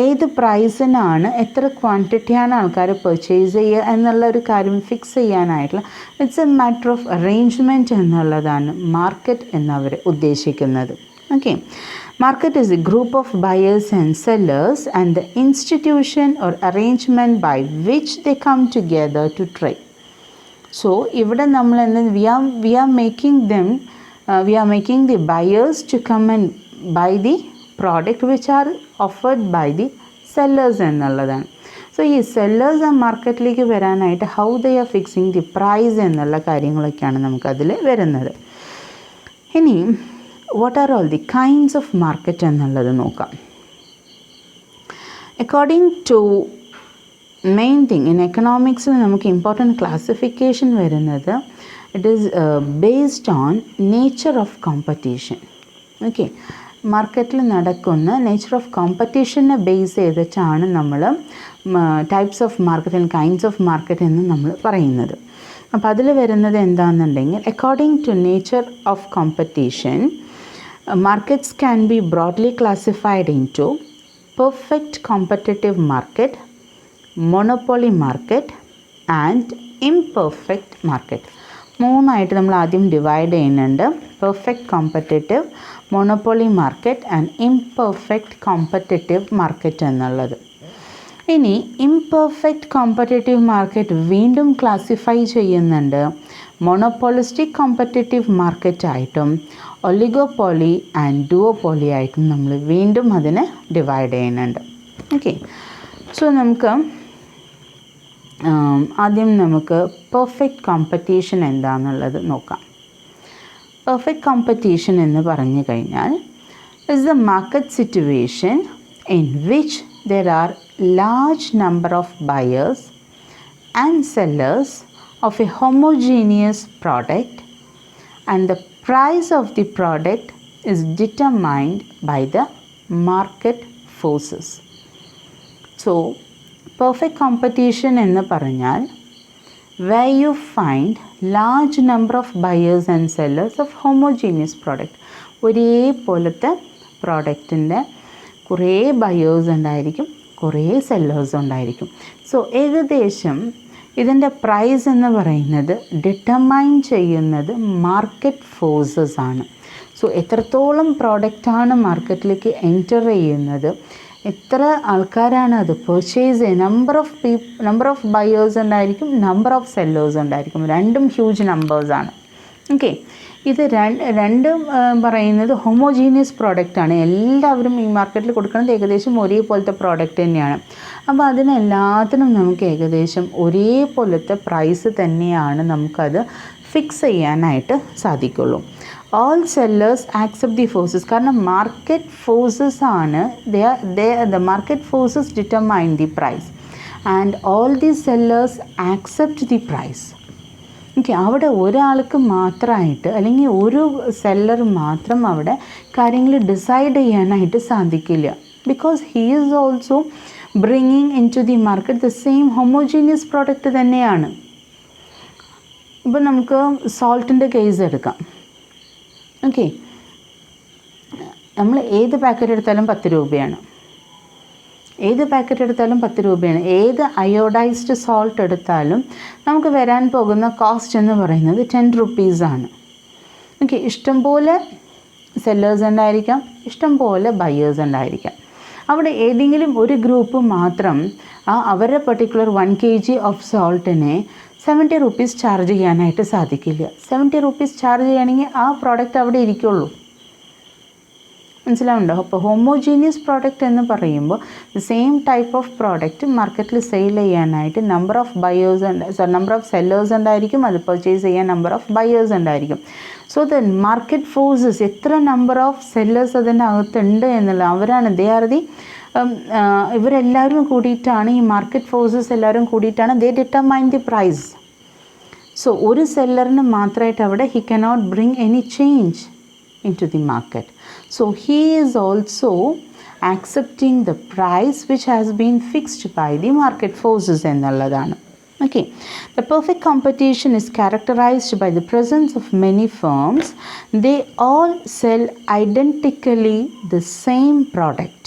ഏത് പ്രൈസിനാണ്, എത്ര ക്വാണ്ടിറ്റിയാണ് ആൾക്കാർ പർച്ചേസ് ചെയ്യുക എന്നുള്ള ഒരു കാര്യം ഫിക്സ് ചെയ്യാനായിട്ടുള്ള it's a matter of arrangement എന്നുള്ളതാണ് മാർക്കറ്റ് എന്നവർ ഉദ്ദേശിക്കുന്നത്. Okay, market is a group of buyers and sellers and the institution or arrangement by which they come together to trade. So ഇവിടെ നമ്മൾ we are making the buyers to come and buy the product which are offered by the sellers എന്നുള്ളതാണ്. So ഈ sellers ആ മാർക്കറ്റിലേക്ക് വരാനായിട്ട് how they are fixing the price എന്നുള്ള കാര്യങ്ങളൊക്കെയാണ് നമുക്കതിൽ വരുന്നത്. ഇനി what are all the kinds of market എന്നുള്ളത് നോക്കാം. According to main thing in എക്കണോമിക്സിൽ നമുക്ക് ഇമ്പോർട്ടൻറ്റ് ക്ലാസിഫിക്കേഷൻ വരുന്നത് it is based on nature of competition. Okay, മാർക്കറ്റിൽ നടക്കുന്ന നേച്ചർ ഓഫ് കോമ്പറ്റീഷനെ ബേസ് ചെയ്തിട്ടാണ് നമ്മൾ types of market and kinds of market എന്ന് നമ്മൾ പറയുന്നത്. അപ്പോൾ അതിൽ വരുന്നത് എന്താണെന്നുണ്ടെങ്കിൽ according to nature of competition markets can be broadly classified into perfect competitive market, monopoly market and imperfect market. മൂന്നായിട്ട് നമ്മൾ ആദ്യം ഡിവൈഡ് ചെയ്യുന്നുണ്ട്. Perfect competitive, monopoly market and imperfect competitive market എന്നുള്ളത്. ഇനി ഇംപെർഫെക്റ്റ് കോമ്പറ്റേറ്റീവ് മാർക്കറ്റ് വീണ്ടും classify ചെയ്യുന്നുണ്ട് monopolistic competitive മാർക്കറ്റായിട്ടും oligopoly and ഡുവോപോളി ആയിട്ടും നമ്മൾ വീണ്ടും അതിനെ ഡിവൈഡ് ചെയ്യുന്നുണ്ട്. ഓക്കെ, സോ നമുക്ക് ആദ്യം നമുക്ക് പെർഫെക്റ്റ് കോമ്പറ്റീഷൻ എന്താണെന്നുള്ളത് നോക്കാം. പെർഫെക്റ്റ് കോമ്പറ്റീഷൻ എന്ന് പറഞ്ഞു കഴിഞ്ഞാൽ is the market situation in which there are large number of buyers and sellers of a homogeneous product and the price of the product is determined by the market forces. So perfect competition എന്ന് പറഞ്ഞാൽ where you find large number of buyers and sellers of homogeneous product. ഒരേപോലത്തെ പ്രോഡക്റ്റിൻ്റെ കുറേ buyers ഉണ്ടായിരിക്കും, കുറേ sellers ഉണ്ടായിരിക്കും. So ഏകദേശം ഇതിൻ്റെ പ്രൈസ് എന്ന് പറയുന്നത് ഡിറ്റർമൈൻ ചെയ്യുന്നത് മാർക്കറ്റ് ഫോഴ്സസ് ആണ്. സോ എത്രത്തോളം പ്രോഡക്റ്റാണ് മാർക്കറ്റിലേക്ക് എൻറ്റർ ചെയ്യുന്നത്, എത്ര ആൾക്കാരാണ് അത് പർച്ചേസ് ചെയ്യുന്നത്, നമ്പർ ഓഫ് ബയേഴ്സ് ഉണ്ടായിരിക്കും, നമ്പർ ഓഫ് സെല്ലേഴ്സ് ഉണ്ടായിരിക്കും. രണ്ടും ഹ്യൂജ് നമ്പേഴ്സാണ്. ഓക്കെ, ഇത് രണ്ടും പറയുന്നത് ഹോമോജീനിയസ് പ്രോഡക്റ്റാണ്. എല്ലാവരും ഈ മാർക്കറ്റിൽ കൊടുക്കുന്നത് ഏകദേശം ഒരേപോലത്തെ പ്രോഡക്റ്റ് തന്നെയാണ്. അപ്പോൾ അതിനെല്ലാത്തിനും നമുക്ക് ഏകദേശം ഒരേപോലത്തെ പ്രൈസ് തന്നെയാണ് നമുക്കത് ഫിക്സ് ചെയ്യാനായിട്ട് സാധിക്കുള്ളൂ. All sellers accept the forces, കാരണം മാർക്കറ്റ് ഫോഴ്സസ് ആണ്, the market forces determine the price and all the sellers accept the price. Okay, അവിടെ ഒരാൾക്ക് മാത്രമായിട്ട് അല്ലെങ്കിൽ ഒരു സെല്ലർ മാത്രം അവിടെ കാര്യങ്ങൾ ഡിസൈഡ് ചെയ്യാനായിട്ട് സാധിക്കില്ല. Because he is also bringing in to the market the same homogeneous product തന്നെയാണ്. ഇപ്പോൾ നമുക്ക് സോൾട്ടിൻ്റെ കേസ് എടുക്കാം. ഓക്കെ, നമ്മൾ ഏത് പാക്കറ്റ് എടുത്താലും 10 രൂപയാണ്. ഏത് പാക്കറ്റ് എടുത്താലും 10 രൂപയാണ്. ഏത് അയോഡൈസ്ഡ് സോൾട്ട് എടുത്താലും നമുക്ക് വരാൻ പോകുന്ന കോസ്റ്റ് എന്ന് പറയുന്നത് 10 റുപ്പീസാണ്. ഓക്കെ, ഇഷ്ടംപോലെ സെല്ലേഴ്സ് ഉണ്ടായിരിക്കാം, ഇഷ്ടംപോലെ ബയേഴ്സ് ഉണ്ടായിരിക്കാം. അവിടെ ഏതെങ്കിലും ഒരു ഗ്രൂപ്പ് മാത്രം അവരുടെ പർട്ടിക്കുലർ 1 kg ഓഫ് സോൾട്ടിനെ 70 റുപ്പീസ് ചാർജ് ചെയ്യാനായിട്ട് സാധിക്കില്ല. 70 റുപ്പീസ് ചാർജ് ചെയ്യുകയാണെങ്കിൽ ആ പ്രോഡക്റ്റ് അവിടെ ഇരിക്കുള്ളൂ. മനസ്സിലാവുണ്ടോ? അപ്പോൾ ഹോമോജീനിയസ് പ്രോഡക്റ്റ് എന്ന് പറയുമ്പോൾ സെയിം ടൈപ്പ് ഓഫ് പ്രോഡക്റ്റ് മാർക്കറ്റിൽ സെയിൽ ചെയ്യാനായിട്ട് നമ്പർ ഓഫ് സെല്ലേഴ്സ് ഉണ്ടായിരിക്കും, അത് പർച്ചേസ് ചെയ്യാൻ നമ്പർ ഓഫ് ബയേഴ്സ് ഉണ്ടായിരിക്കും. സോ ദ മാർക്കറ്റ് ഫോഴ്സസ്, എത്ര നമ്പർ ഓഫ് സെല്ലേഴ്സ് അതിൻ്റെ അകത്തുണ്ട് എന്നുള്ളത്, അവരാണ് ഇവരെല്ലാവരും കൂടിയിട്ടാണ്, ഈ മാർക്കറ്റ് ഫോഴ്സസ് എല്ലാവരും കൂടിയിട്ടാണ് ദേ ഡിറ്റർമൈൻ ദി പ്രൈസ്. സോ ഒരു സെല്ലറിന് മാത്രമായിട്ട് അവിടെ he cannot bring any change into the market. So he is also accepting the price which has been fixed by the market forces ennalladana. Okay, the perfect competition is characterized by the presence of many firms. They all sell identically the same product.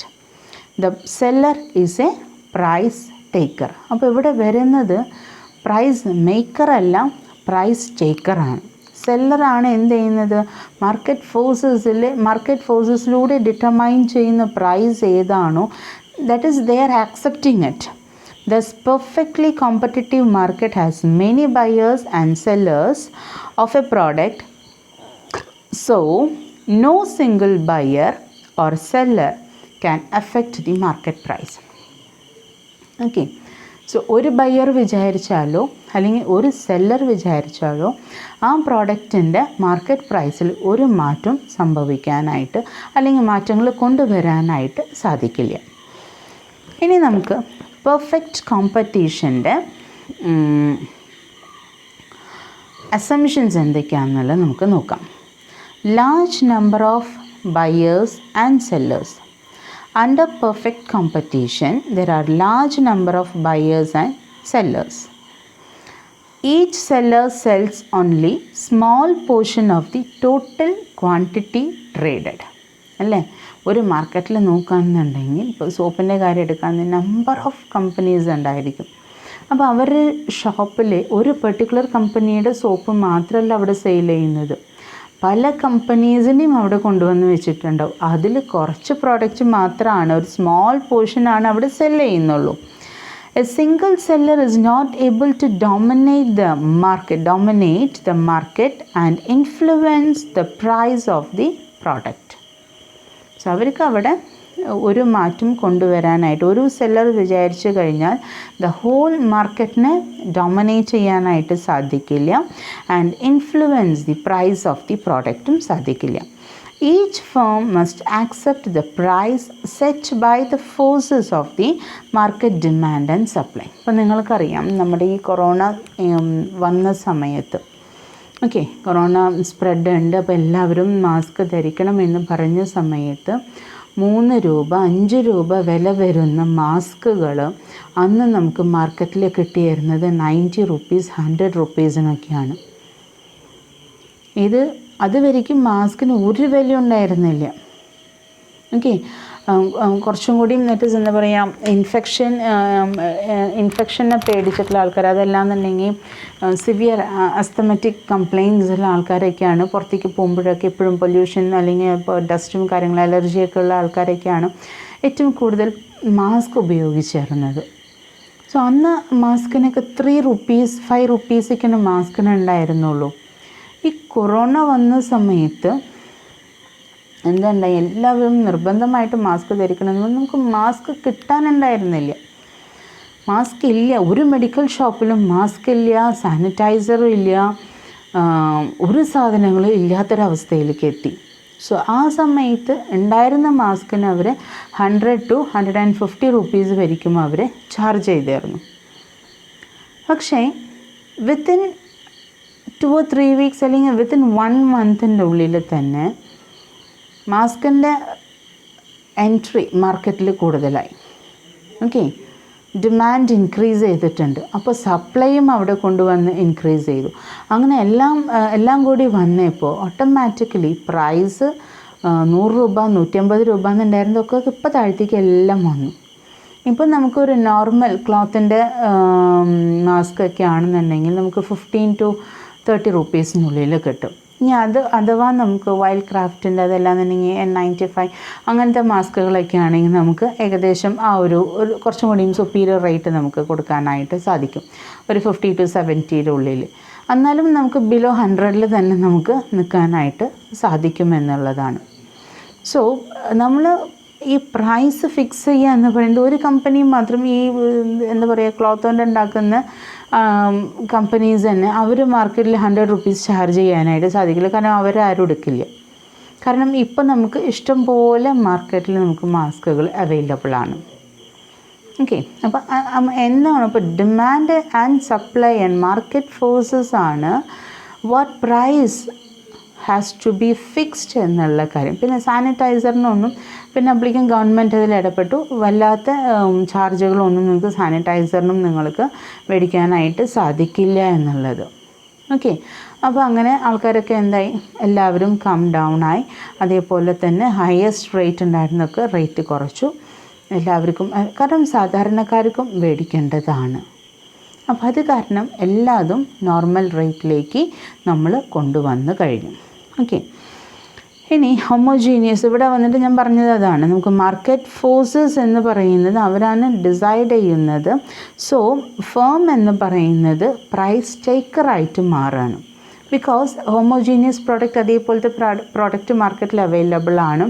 The seller is a price taker. അപ്പോൾ ഇവിടെ വരുന്നത് price maker അല്ല, price taker ആണ്. സെല്ലറാണ് എന്ത് ചെയ്യുന്നത്, market ഫോഴ്സസിലൂടെ determine ചെയ്യുന്ന പ്രൈസ് ഏതാണോ that is they are accepting it. Thus perfectly competitive market has many buyers and sellers of a product. So no single buyer or seller can affect the market price. Okay, so ഒരു buyer വിചാരിച്ചാലോ അല്ലെങ്കിൽ ഒരു seller വിചാരിച്ചാലോ ആ പ്രോഡക്റ്റിൻ്റെ market പ്രൈസിൽ ഒരു മാറ്റം സംഭവിക്കാനായിട്ട് അല്ലെങ്കിൽ മാറ്റങ്ങൾ കൊണ്ടുവരാനായിട്ട് സാധിക്കില്ല. ഇനി നമുക്ക് പെർഫെക്റ്റ് കോമ്പറ്റീഷൻ്റെ അസംഷൻസ് എന്തൊക്കെയാണെന്നുള്ളത് നമുക്ക് നോക്കാം. Large number of buyers and sellers. Under perfect competition, there are large number of buyers and sellers. Each seller sells only small portion of the total quantity traded. അല്ലേ, ഒരു മാർക്കറ്റിൽ നോക്കുകയാണെന്നുണ്ടെങ്കിൽ ഇപ്പോൾ സോപ്പിൻ്റെ കാര്യം എടുക്കുകയാണെങ്കിൽ നമ്പർ ഓഫ് കമ്പനീസ് ഉണ്ടായിരിക്കും. അപ്പോൾ അവരുടെ ഷോപ്പിൽ ഒരു പെർട്ടിക്കുലർ കമ്പനിയുടെ സോപ്പ് മാത്രമല്ല അവിടെ സെയിൽ ചെയ്യുന്നത്, പല കമ്പനീസിനെയും അവിടെ കൊണ്ടുവന്ന് വെച്ചിട്ടുണ്ടാവും. അതിൽ കുറച്ച് പ്രോഡക്റ്റ് മാത്രമാണ്, ഒരു സ്മോൾ പോർഷനാണ് അവിടെ സെല് ചെയ്യുന്നുള്ളൂ. A single seller is not able to dominate the market and influence the price of the product. So അവർക്ക് അവിടെ ഒരു മാറ്റം കൊണ്ടുവരാനായിട്ട്, ഒരു സെല്ലർ വിചാരിച്ചു കഴിഞ്ഞാൽ ദ ഹോൾ മാർക്കറ്റിനെ ഡോമിനേറ്റ് ചെയ്യാനായിട്ട് സാധിക്കില്ല, and influence the price of the പ്രോഡക്റ്റും സാധിക്കില്ല. Each firm must accept the price set by the forces of the market demand and supply. ഇപ്പോൾ നിങ്ങൾക്കറിയാം, നമ്മുടെ ഈ കൊറോണ വന്ന സമയത്ത് കൊറോണ സ്പ്രെഡ് ഉണ്ട്, അപ്പോൾ എല്ലാവരും മാസ്ക് ധരിക്കണം എന്ന് പറഞ്ഞ സമയത്ത് 3 രൂപ 5 രൂപ വില വരുന്ന മാസ്കുകൾ അന്ന് നമുക്ക് മാർക്കറ്റിൽ കിട്ടിയിരുന്നത് 90 റുപ്പീസ് 100 റുപ്പീസിനൊക്കെയാണ്. അതുവരെയ്ക്കും മാസ്കിന് ഒരു വില ഉണ്ടായിരുന്നില്ല. കുറച്ചും കൂടി എന്താ പറയുക, ഇൻഫെക്ഷനെ പേടിച്ചിട്ടുള്ള ആൾക്കാർ, അതല്ലാന്നുണ്ടെങ്കിൽ സിവിയർ അസ്തമാറ്റിക് കംപ്ലയിൻസ് ഉള്ള ആൾക്കാരൊക്കെയാണ് പുറത്തേക്ക് പോകുമ്പോഴൊക്കെ എപ്പോഴും പൊല്യൂഷൻ അല്ലെങ്കിൽ ഇപ്പോൾ ഡസ്റ്റും കാര്യങ്ങളും അലർജിയൊക്കെ ഉള്ള ആൾക്കാരൊക്കെയാണ് ഏറ്റവും കൂടുതൽ മാസ്ക് ഉപയോഗിച്ചിരുന്നത്. സോ അന്ന് മാസ്കിനൊക്കെ 3 റുപ്പീസ് 5 റുപ്പീസൊക്കെയാണ് മാസ്കിനുണ്ടായിരുന്നുള്ളൂ. ഈ കൊറോണ വന്ന സമയത്ത് എന്താണ്ടായി, എല്ലാവരും നിർബന്ധമായിട്ട് മാസ്ക് ധരിക്കണമെന്ന്. നമുക്ക് മാസ്ക് കിട്ടാനുണ്ടായിരുന്നില്ല, മാസ്ക് ഇല്ല, ഒരു മെഡിക്കൽ ഷോപ്പിലും മാസ്ക് ഇല്ല, സാനിറ്റൈസറും ഇല്ല, ഒരു സാധനങ്ങളും ഇല്ലാത്തൊരവസ്ഥയിലേക്ക് എത്തി. സോ ആ സമയത്ത് ഉണ്ടായിരുന്ന മാസ്കിന് അവർ 100 to 150 റുപ്പീസ് വരെയും അവർ ചാർജ് ചെയ്തായിരുന്നു. പക്ഷേ വിത്തിൻ 2 or 3 വീക്സ് അല്ലെങ്കിൽ വിത്തിൻ 1 മന്തിൻ്റെ ഉള്ളിൽ തന്നെ മാസ്കിൻ്റെ എൻട്രി മാർക്കറ്റിൽ കൂടുതലായി. ഡിമാൻഡ് ഇൻക്രീസ് ചെയ്തിട്ടുണ്ട്, അപ്പോൾ സപ്ലൈയും അവിടെ കൊണ്ടുവന്ന് ഇൻക്രീസ് ചെയ്തു. അങ്ങനെ എല്ലാം കൂടി വന്നപ്പോൾ ഓട്ടോമാറ്റിക്കലി പ്രൈസ് 100 രൂപ 150 രൂപ എന്നുണ്ടായിരുന്നതൊക്കെ ഇപ്പോൾ താഴത്തേക്ക് എല്ലാം വന്നു. ഇപ്പോൾ നമുക്കൊരു നോർമൽ ക്ലോത്തിൻ്റെ മാസ്ക് ഒക്കെ ആണെന്നുണ്ടെങ്കിൽ നമുക്ക് 15 to 30 റുപ്പീസിനുള്ളിൽ കിട്ടും. ഇനി അഥവാ നമുക്ക് വൈൽഡ് ക്രാഫ്റ്റിൻ്റെ അതല്ലാന്നുണ്ടെങ്കിൽ N95 അങ്ങനത്തെ മാസ്കുകളൊക്കെ ആണെങ്കിൽ നമുക്ക് ഏകദേശം ആ ഒരു കുറച്ചും കൂടിയും സുപ്പീരിയർ റേറ്റ് നമുക്ക് കൊടുക്കാനായിട്ട് സാധിക്കും, ഒരു 50 to 70 ഉള്ളിൽ. എന്നാലും നമുക്ക് ബിലോ 100 തന്നെ നമുക്ക് നിൽക്കാനായിട്ട് സാധിക്കുമെന്നുള്ളതാണ്. സോ നമ്മൾ ഈ പ്രൈസ് ഫിക്സ് ചെയ്യുക എന്ന് പറയുന്നത് ഒരു കമ്പനി മാത്രം, ഈ എന്താ പറയുക ക്ലോത്ത് കൊണ്ട് ഉണ്ടാക്കുന്ന കമ്പനീസ് തന്നെ അവർ മാർക്കറ്റിൽ 100 റുപ്പീസ് ചാർജ് ചെയ്യാനായിട്ട് സാധിക്കില്ല, കാരണം അവരാരും എടുക്കില്ല. കാരണം ഇപ്പം നമുക്ക് ഇഷ്ടം പോലെ മാർക്കറ്റിൽ നമുക്ക് മാസ്കുകൾ അവൈലബിൾ ആണ്. അപ്പോൾ എന്താണ് ഇപ്പോൾ demand and supply and market forces ആണ് what price has to be fixed എന്നുള്ള കാര്യം. പിന്നെ സാനിറ്റൈസറിനൊന്നും പിന്നെ അപ്പോഴേക്കും ഗവൺമെൻറ് അതിൽ ഇടപെട്ടു, വല്ലാത്ത ചാർജുകളൊന്നും നിങ്ങൾക്ക് സാനിറ്റൈസറിനും നിങ്ങൾക്ക് മേടിക്കാനായിട്ട് സാധിക്കില്ല എന്നുള്ളത്. അപ്പോൾ അങ്ങനെ ആൾക്കാരൊക്കെ എന്തായി, എല്ലാവരും കം ഡൗൺ ആയി. അതേപോലെ തന്നെ ഹയസ്റ്റ് റേറ്റ് ഉണ്ടായിരുന്നൊക്കെ റേറ്റ് കുറച്ചു എല്ലാവർക്കും, കാരണം സാധാരണക്കാർക്കും മേടിക്കേണ്ടതാണ്. അപ്പോൾ അത് കാരണം എല്ലാതും നോർമൽ റേറ്റിലേക്ക് നമ്മൾ കൊണ്ടുവന്ന് കഴിഞ്ഞു. ഇനി ഹോമോജീനിയസ്, ഇവിടെ വന്നിട്ട് ഞാൻ പറഞ്ഞത് അതാണ്, നമുക്ക് മാർക്കറ്റ് ഫോഴ്സസ് എന്ന് പറയുന്നത് അവരാണ് ഡിസൈഡ് ചെയ്യുന്നത്. സോ ഫേം എന്ന് പറയുന്നത് പ്രൈസ് ടേക്കറായിട്ട് മാറാണ്. ബിക്കോസ് ഹോമോജീനിയസ് പ്രോഡക്റ്റ് അതേപോലത്തെ പ്രോഡക്റ്റ് മാർക്കറ്റിൽ അവൈലബിൾ ആണ്.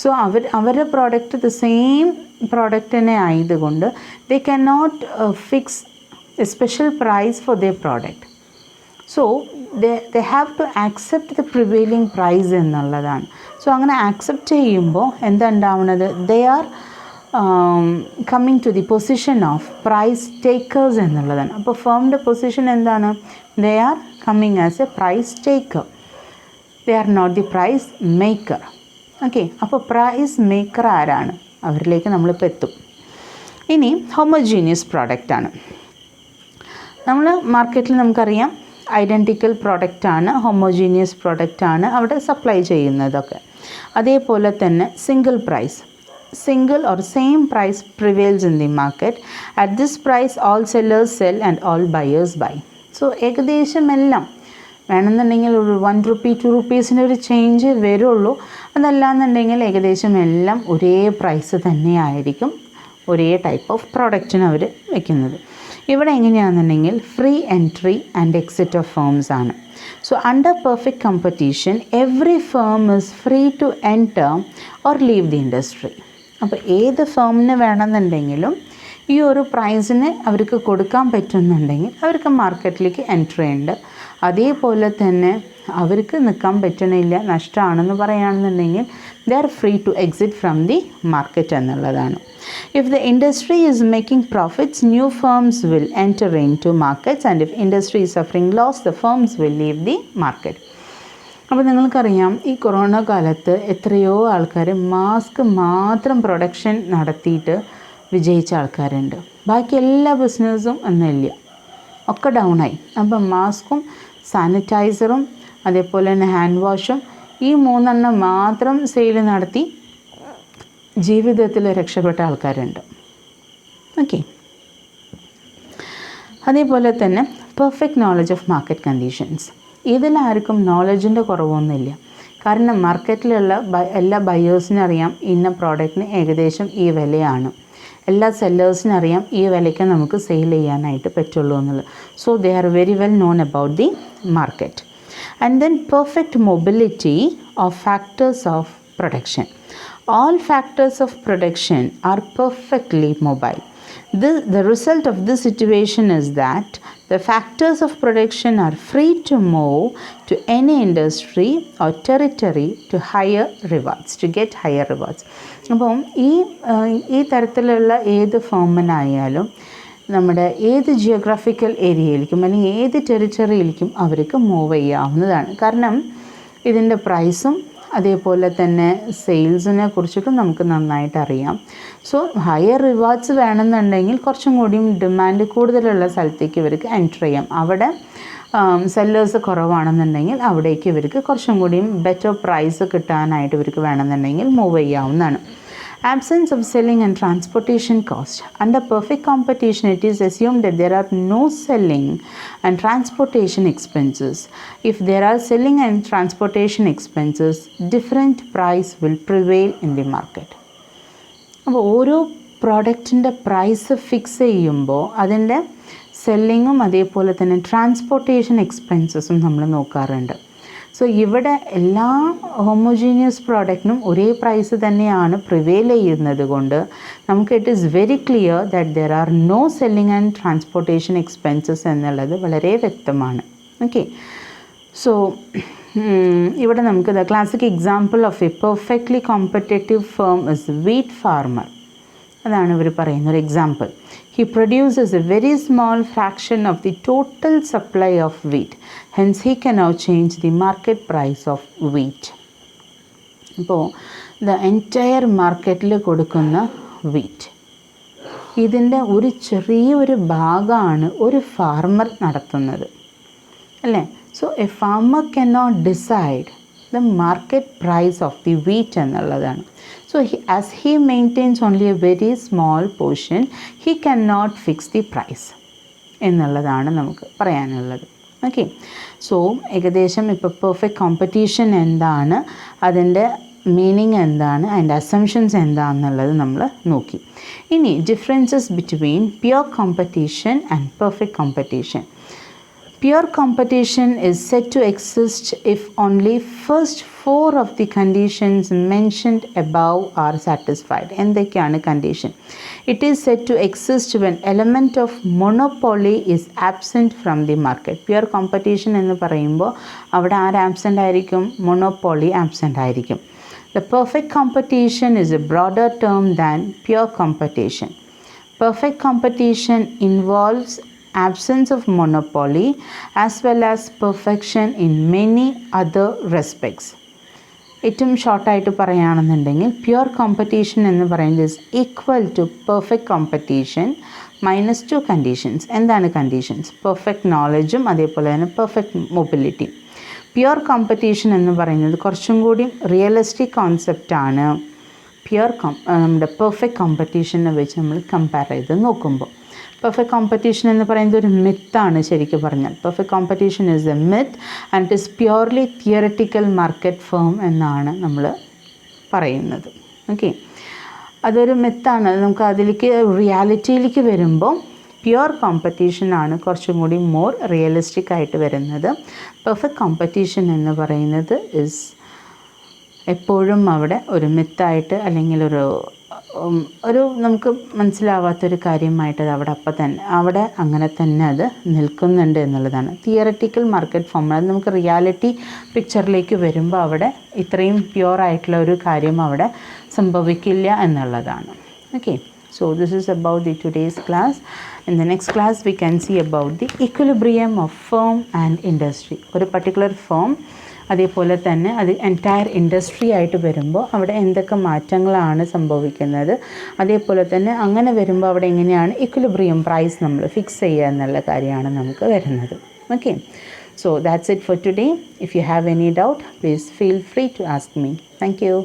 സോ അവരുടെ പ്രോഡക്റ്റ് ദ സെയിം പ്രോഡക്റ്റ് തന്നെ ആയതുകൊണ്ട് they can not fix a special price for their product. So they have to accept the prevailing price എന്നുള്ളതാണ്. സോ അങ്ങനെ ആക്സെപ്റ്റ് ചെയ്യുമ്പോൾ എന്താ ഉണ്ടാവുന്നത്, they are coming to the position of price takers എന്നുള്ളതാണ്. അപ്പോൾ ഫേമിൻ്റെ position എന്താണ്, they are coming as a price taker, they are not the price maker. അപ്പോൾ price maker ആരാണ്, അവരിലേക്ക് നമ്മളിപ്പോൾ എത്തും. ഇനി ഹോമോജീനിയസ് പ്രോഡക്റ്റാണ്. നമ്മൾ മാർക്കറ്റിൽ നമുക്കറിയാം ഐഡൻറ്റിക്കൽ പ്രോഡക്റ്റാണ്, ഹോമോജീനിയസ് പ്രോഡക്റ്റാണ് അവിടെ സപ്ലൈ ചെയ്യുന്നതൊക്കെ. അതേപോലെ തന്നെ single or same price prevails in the market. At this price all sellers sell and all buyers buy. So ഏകദേശം എല്ലാം വേണമെന്നുണ്ടെങ്കിൽ ഒരു 1 rupee 2 rupees ഒരു ചേഞ്ച് വരുള്ളൂ. അതല്ലാന്നുണ്ടെങ്കിൽ ഏകദേശം എല്ലാം ഒരേ പ്രൈസ് തന്നെയായിരിക്കും ഒരേ ടൈപ്പ് ഓഫ് പ്രോഡക്റ്റിന് അവർ വയ്ക്കുന്നത്. ഇവിടെ എങ്ങനെയാണെന്നുണ്ടെങ്കിൽ free entry and exit of firms ആണ്. So under perfect competition every firm is free to enter or leave the industry. അപ്പോൾ ഏത് ഫേമിന് വേണമെന്നുണ്ടെങ്കിലും ഈ ഒരു പ്രൈസിന് അവർക്ക് കൊടുക്കാൻ പറ്റുന്നുണ്ടെങ്കിൽ അവർക്ക് മാർക്കറ്റിലേക്ക് എൻട്രി ഉണ്ട്. അതേപോലെ തന്നെ അവർക്ക് നിൽക്കാൻ പറ്റണില്ല, നഷ്ടമാണെന്ന് പറയുകയാണെന്നുണ്ടെങ്കിൽ they are free to exit from the market എന്നുള്ളതാണ്. If the industry is making profits, new firms will enter into markets, and if industry is suffering loss, the firms will leave the market. അപ്പോൾ നിങ്ങൾക്കറിയാം, ഈ corona കാലത്ത് എത്രയോ ആൾക്കാർ mask മാത്രം production നടത്തിയിട്ട് വിജയിച്ച ആൾക്കാരുണ്ട്. ബാക്കി എല്ലാ ബിസിനസ്സും ഒന്നുമില്ല, ഒക്കെ ഡൗണായി. അപ്പം മാസ്കും സാനിറ്റൈസറും അതേപോലെ തന്നെ ഹാൻഡ് വാഷും ഈ 3 മാത്രം സെയിൽ നടത്തി ജീവിതത്തിൽ രക്ഷപ്പെട്ട ആൾക്കാരുണ്ട്. ഓക്കെ. അതേപോലെ തന്നെ perfect knowledge of market conditions. ഇതിലാർക്കും നോളജിൻ്റെ കുറവൊന്നുമില്ല. കാരണം മാർക്കറ്റിലുള്ള എല്ലാ ബയേഴ്സിനും അറിയാം ഇന്ന പ്രോഡക്റ്റിന് ഏകദേശം ഈ വിലയാണ്. എല്ലാ സെല്ലേഴ്സിനും അറിയാം ഈ വിലയ്ക്ക് നമുക്ക് സെയിൽ ചെയ്യാനായിട്ട് പറ്റുള്ളൂ എന്നുള്ളത്. So they are very well known about the market. And then perfect mobility of factors of production. All factors of production are perfectly mobile. The result of this situation is that the factors of production are free to move to any industry or territory to higher rewards, to get higher rewards. അപ്പം ഈ തരത്തിലുള്ള ഏത് ഫേമിനായാലും നമ്മുടെ ഏത് geographical ഏരിയയിലേക്കും അല്ലെങ്കിൽ ഏത് ടെറിറ്ററിയിലേക്കും അവർക്ക് move ചെയ്യാവുന്നതാണ്. കാരണം ഇതിൻ്റെ പ്രൈസും അതേപോലെ തന്നെ സെയിൽസിനെ കുറിച്ചിട്ടും നമുക്ക് നന്നായിട്ട് അറിയാം. സോ ഹയർ റിവാർഡ്സ് വേണമെന്നുണ്ടെങ്കിൽ കുറച്ചും കൂടിയും ഡിമാൻഡ് കൂടുതലുള്ള സ്ഥലത്തേക്ക് ഇവർക്ക് എൻറ്റർ ചെയ്യാം. അവിടെ സെല്ലേഴ്സ് കുറവാണെന്നുണ്ടെങ്കിൽ അവിടേക്ക് ഇവർക്ക് കുറച്ചും കൂടിയും ബെറ്റർ പ്രൈസ് കിട്ടാനായിട്ട് ഇവർക്ക് വേണമെന്നുണ്ടെങ്കിൽ മൂവ് ചെയ്യാവുന്നതാണ്. Absence of selling and transportation cost. Under perfect competition, it is assumed that there are no selling and transportation expenses. If there are selling and transportation expenses, different price will prevail in the market. അപ്പോൾ ഓരോ പ്രോഡക്റ്റിൻ്റെ price fix ചെയ്യുമ്പോൾ അതിൻ്റെ സെല്ലിങ്ങും അതേപോലെ തന്നെ transportation എക്സ്പെൻസസും നമ്മൾ നോക്കാറുണ്ട്. So ഇവിടെ എല്ലാ ഹോമോജീനിയസ് പ്രോഡക്റ്റിനും ഒരേ പ്രൈസ് തന്നെയാണ് പ്രിവെയിൽ ചെയ്യുന്നത് കൊണ്ട് നമുക്ക് it is very clear that there are no selling and transportation expenses എന്നുള്ളത് വളരെ വ്യക്തമാണ്. ഓക്കെ. സോ ഇവിടെ നമുക്ക് the classic example of a perfectly competitive firm is wheat farmer. അതാണ് ഇവർ പറയുന്ന ഒരു example. He produces a very small fraction of the total supply of wheat. Hence, he can now change the market price of wheat. അപ്പോൾ the entire മാർക്കറ്റിൽ കൊടുക്കുന്ന wheat ഇതിൻ്റെ ഒരു ചെറിയൊരു ഭാഗമാണ് ഒരു ഫാർമർ നടത്തുന്നത്, അല്ലേ? So a farmer can not decide the market price of the wheat എന്നുള്ളതാണ്. So as he maintains only a very small portion, he cannot fix the price എന്നുള്ളതാണ് നമുക്ക് പറയാനുള്ളത്. ഓക്കെ. സോ ഏകദേശം ഇപ്പോൾ പെർഫെക്റ്റ് കോമ്പറ്റീഷൻ എന്താണ്, അതിൻ്റെ മീനിങ് എന്താണ്, അതിൻ്റെ അസംഷൻസ് എന്താണെന്നുള്ളത് നമ്മൾ നോക്കി. ഇനി differences between pure competition and perfect competition. Pure competition is said to exist if only first 4 of the conditions mentioned above are satisfied. എന്തൊക്കെയാണ് condition? It is said to exist when element of monopoly is absent from the market. Pure competition എന്ന് പറയുമ്പോൾ അവിടെ ആര് absent ആയിരിക്കും? monopoly absent ആയിരിക്കും. The perfect competition is a broader term than pure competition. Perfect competition involves absence of monopoly as well as perfection in many other respects. ഏറ്റവും ഷോർട്ടായിട്ട് പറയുകയാണെന്നുണ്ടെങ്കിൽ pure competition എന്ന് പറയുന്നത് is equal to perfect competition minus 2 conditions. എന്താണ് conditions? Perfect നോളജും അതേപോലെ തന്നെ perfect mobility. Pure competition എന്ന് പറയുന്നത് കുറച്ചും കൂടി റിയലിസ്റ്റിക് കോൺസെപ്റ്റാണ് നമ്മുടെ പെർഫെക്റ്റ് കോമ്പറ്റീഷനെ വെച്ച് നമ്മൾ കമ്പയർ ചെയ്ത് നോക്കുമ്പോൾ. പെർഫെക്റ്റ് കോമ്പറ്റീഷൻ എന്ന് പറയുന്നത് ഒരു മിത്താണ് ശരിക്കും പറഞ്ഞാൽ. Perfect competition is A myth and it is purely theoretical market firm എന്നാണ് നമ്മൾ പറയുന്നത്. ഓക്കെ. അതൊരു മിത്താണ്. നമുക്ക് അതിലേക്ക് റിയാലിറ്റിയിലേക്ക് വരുമ്പോൾ പ്യുവർ കോമ്പറ്റീഷനാണ് കുറച്ചും കൂടി മോർ റിയലിസ്റ്റിക് ആയിട്ട് വരുന്നത്. പെർഫെക്റ്റ് കോമ്പറ്റീഷൻ എന്ന് പറയുന്നത് എപ്പോഴും അവിടെ ഒരു മിത്തായിട്ട് അല്ലെങ്കിൽ ഒരു നമുക്ക് മനസ്സിലാവാത്തൊരു കാര്യമായിട്ട് അത് അവിടെ അങ്ങനെ തന്നെ അത് നിൽക്കുന്നുണ്ട് എന്നുള്ളതാണ്. തിയററ്റിക്കൽ മാർക്കറ്റ് ഫോം, അത് നമുക്ക് റിയാലിറ്റി പിക്ചറിലേക്ക് വരുമ്പോൾ അവിടെ ഇത്രയും പ്യുവറായിട്ടുള്ള ഒരു കാര്യം അവിടെ സംഭവിക്കില്ല എന്നുള്ളതാണ്. Okay, so this is about the today's class. In the next class we can see about the equilibrium of firm and industry. ഒരു particular firm അതേപോലെ തന്നെ അത് എൻറ്റയർ ഇൻഡസ്ട്രി ആയിട്ട് വരുമ്പോൾ അവിടെ എന്തൊക്കെ മാറ്റങ്ങളാണ് സംഭവിക്കുന്നത്, അതേപോലെ തന്നെ അങ്ങനെ വരുമ്പോൾ അവിടെ എങ്ങനെയാണ് ഇക്വിലിബ്രിയം പ്രൈസ് നമ്മൾ ഫിക്സ് ചെയ്യുക എന്നുള്ള കാര്യമാണ് നമുക്ക് വരുന്നത്. Okay, so that's it for today. If you have any doubt, please feel free to ask me. Thank you.